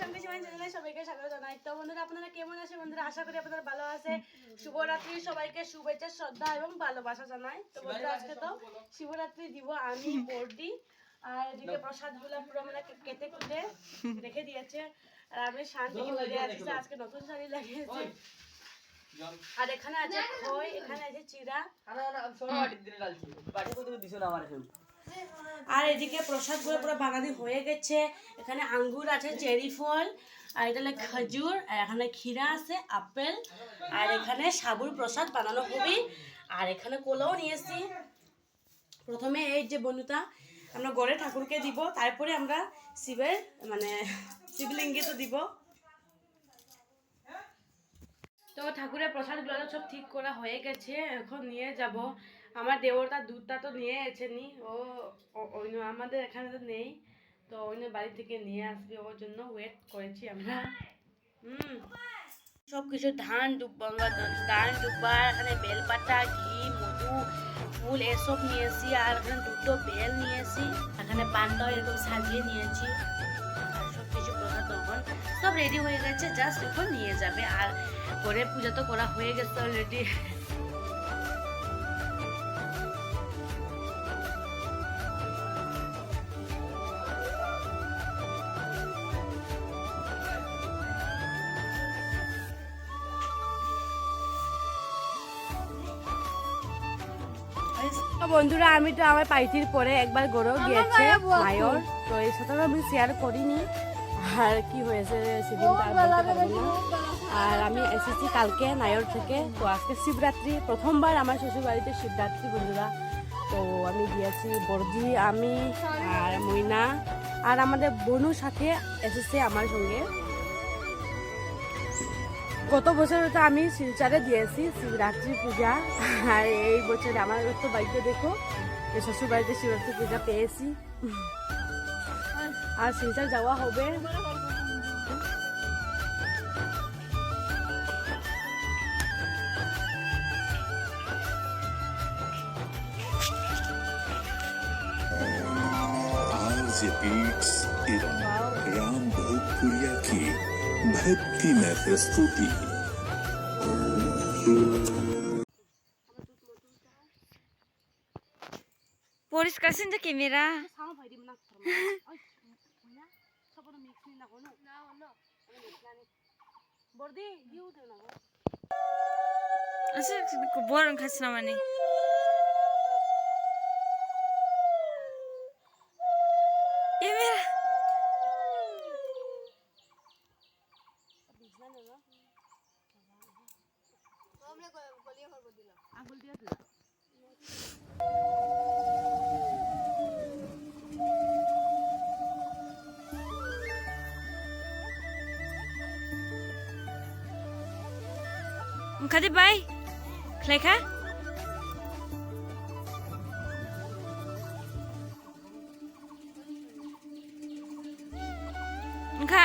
সঙ্গে সবাই চ্যানেলে সবাইকে স্বাগত জানাই। তো বন্ধুরা আপনারা কেমন আছে? বন্ধুরা আশা করি আপনারা ভালো আছে। শুভরাত্রি, সবাইকে শুভেচ্ছা, শ্রদ্ধা এবং ভালোবাসা জানাই। তো বন্ধুরা আজকে তো শিবরাত্রি দিব আমি বর্দি, আর এদিকে প্রসাদগুলো পুরো আমরা কেটে কুটে রেখে দিয়েছে। আর আমি শান্তি হয়ে আছি, আজকে নতুন শাড়ি লাগিয়েছে। আর এখানে আছে খই, এখানে আছে চিড়া, আর এদিকে প্রসাদগুলো পুরো বানানি হয়ে গেছে। এখানে আঙ্গুর আছে, চেরি ফল, আর এখানে খেজুর, আর এখানে ক্ষীরা আছে, আপেল, আর এখানে সাবুর প্রসাদ বানানো হবে। আর এখানে কলাও নিয়েছি। প্রথমে এই যে বন্ধুটা আমরা গড়ে ঠাকুরকে দিব, তারপরে আমরা শিবের মানে শিবলিঙ্গে তো দিব। তো ঠাকুরের প্রসাদগুলো সব ঠিক করা হয়ে গেছে, এখন নিয়ে যাব। আমার দেবরটা দুধটা তো নিয়ে এসেনি, ও অন্য আমাদের এখানে তো নেই, তো অন্য বাড়ি থেকে নিয়ে আসবে, ওর জন্য ওয়েট করেছি আমরা। সব কিছু ধান ডুববা, এখানে বেলপাতা, ঘি, মধু, ফুল এসব নিয়েছি। আর এখানে দুটো বেল নিয়েছি, এখানে পানটাও এরকম সাজিয়ে নিয়েছি। আর সব কিছু প্রসাদ তখন সব রেডি হয়ে গেছে, জাস্ট এখন নিয়ে যাবে। আর ঘরে পূজা তো করা হয়ে গেছে অলরেডি। বন্ধুরা আমি তো আমার পাইতির পরে একবার গড়েও গিয়েছে মায়র, তো এই সাথে আমি শেয়ার করিনি আর কি হয়েছে সেদিন আর বলতে পারবো না। আর আমি এসেছি কালকে নায়র থেকে। তো আজকে শিবরাত্রি, প্রথমবার আমার শ্বশুর বাড়িতে শিবরাত্রি বন্ধুরা। তো আমি গিয়েছি বর্দি, আমি আর মইনা, আর আমাদের বোনুর সাথে এসেছে আমার সঙ্গে। গত বছর তো আমি শিলচরে দিয়েছি শিবরাত্রি পূজা, আর এই বছরে আমার তো বাড়িতে দেখো শ্বশুর বাড়িতে শিবরাত্রি পূজা পেয়েছি। আর শিলচর যাওয়া হবে। बीट्स राम भोजपुरिया की भक्ति में प्रस्तुति। পরিষ্কার সিনটা ক্যামেরা আচ্ছা বরং খাস না মানে Kadi bay, kleka? Ka.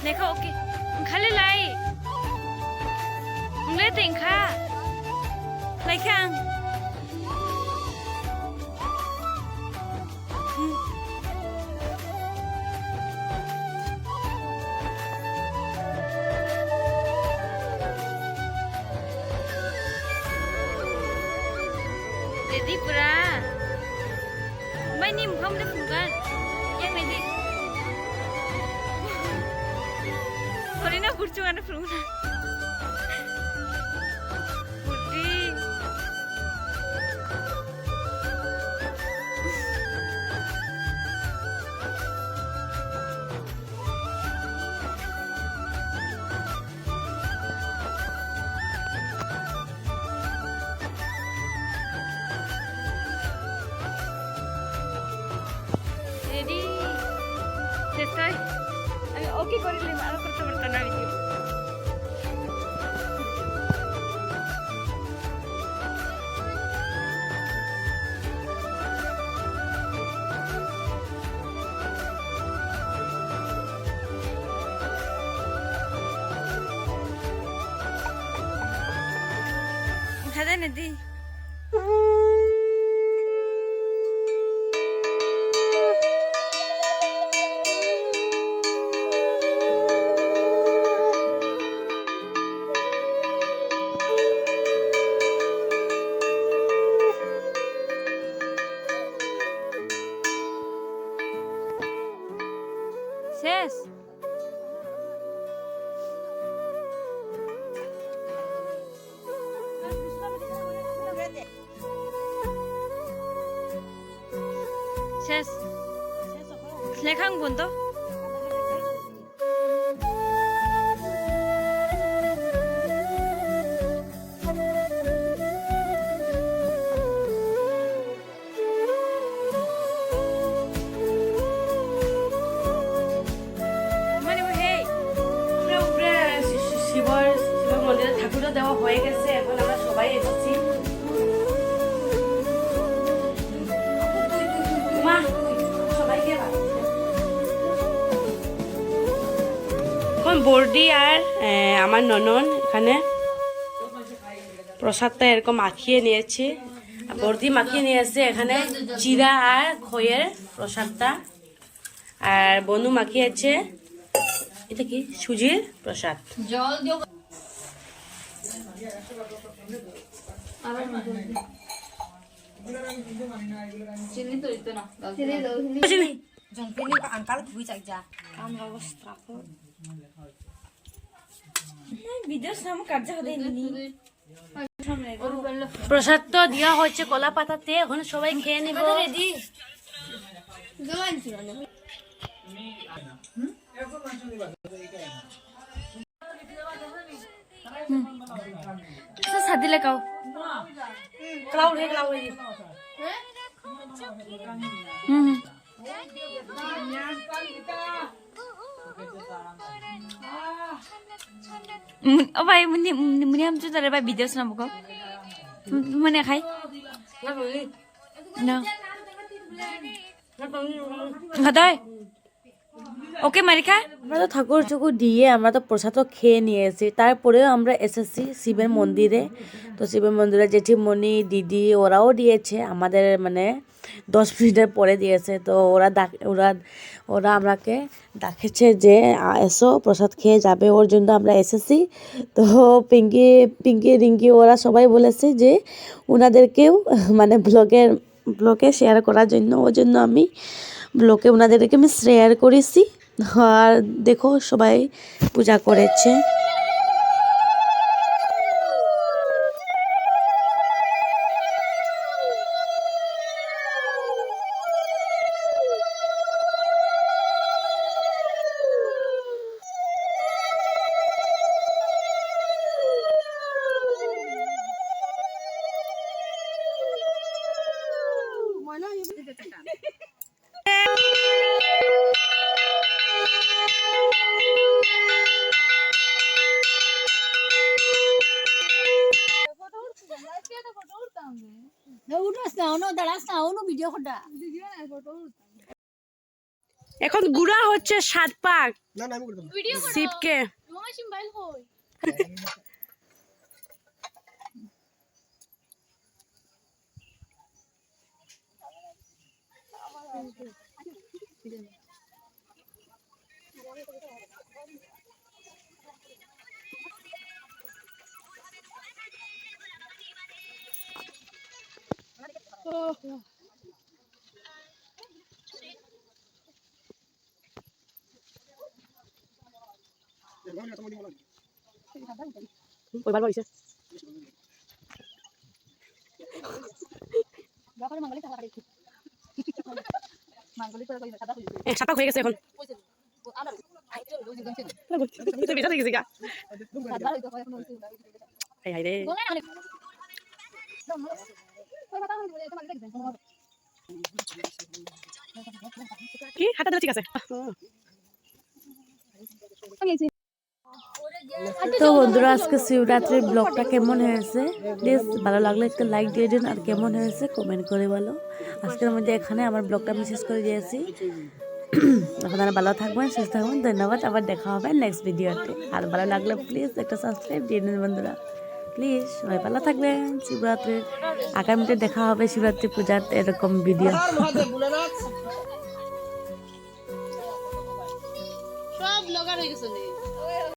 Neka okay. Khale lai. Ngle ting kha. Lai khang. ni mukhang na punggan. Yang may di. Sorry na kurchungan na punggan. Putri. Ready? Selesai. Oke, kori lima. Aku kerja bertanah di sini. Ada nanti. শেষ শেষ লেখাং বন্ধ মন্দিরে ঠাকুরও দেওয়া হয়ে গেছে, এখন আমরা সবাই এসেছি। মা সবাইকে এখন বর্দি আর আমার ননন এখানে প্রসাদটা এরকম মাখিয়ে নিয়েছি। বর্দি মাখিয়ে নিয়েছে এখানে চিরা আর খয়ের প্রসাদটা, আর বনু মাখিয়েছে এটা কি সুজির প্রসাদ। প্রসাদ তো দেওয়া হচ্ছে কলা পাতাতে, এখন সবাই খেয়ে নিব। সাদি লাগাও ও ভাই মুনি আমচু তারে ভাই ভিডিও শোনাবো কো মানে খাই না খাদাই ওকে মারিকা। আমরা তো ঠাকুর ঠাকুর দিয়ে আমরা তো প্রসাদও খেয়ে নিয়েছি, তারপরেও আমরা এসেছি শিবের মন্দিরে। তো শিবের মন্দিরে জেঠিমণি দিদি ওরাও দিয়েছে, আমাদের মানে 10 মিনিটের পরে দিয়েছে। তো ওরা আমাকে ডাকেছে যে এসো প্রসাদ খেয়ে যাবে, ওর জন্য আমরা এসেছি। তো পিঙ্কি রিঙ্কি ওরা সবাই বলেছে যে ওনাদেরকেও মানে ব্লগে শেয়ার করার জন্য, ওর জন্য আমি ব্লগে ওনাদেরকে আমি শেয়ার করেছি। আর দেখো সবাই পূজা করেছে। এখন গুড়া হচ্ছে 7 পাক শিবকে। ওই ভালো হয়েছে সাপা হয়ে গেছে এখন বেটা হয়ে গেছে গা হাই রে কি হাতে দিলে ঠিক আছে তো বন্ধুরা আজকে শিবরাত্রির ব্লগটা কেমন হয়েছে প্লিজ ভালো লাগলে একটা লাইক দিয়ে দিন আর কেমন হয়েছে কমেন্ট করে বলো আজকের মধ্যে এখানে আমার ব্লগটা আমি শেষ করে দিয়েছি আপনারা ভালো থাকবেন সুস্থ থাকবেন ধন্যবাদ আবার দেখা হবে নেক্সট ভিডিওতে আর ভালো লাগলে প্লিজ একটা সাবস্ক্রাইব দিয়ে দিন বন্ধুরা প্লিজ সবাই ভালো থাকবেন শিবরাত্রির আগামীতে দেখা হবে শিবরাত্রি পূজার এরকম ভিডিও সব ব্লগার হয়ে গেছে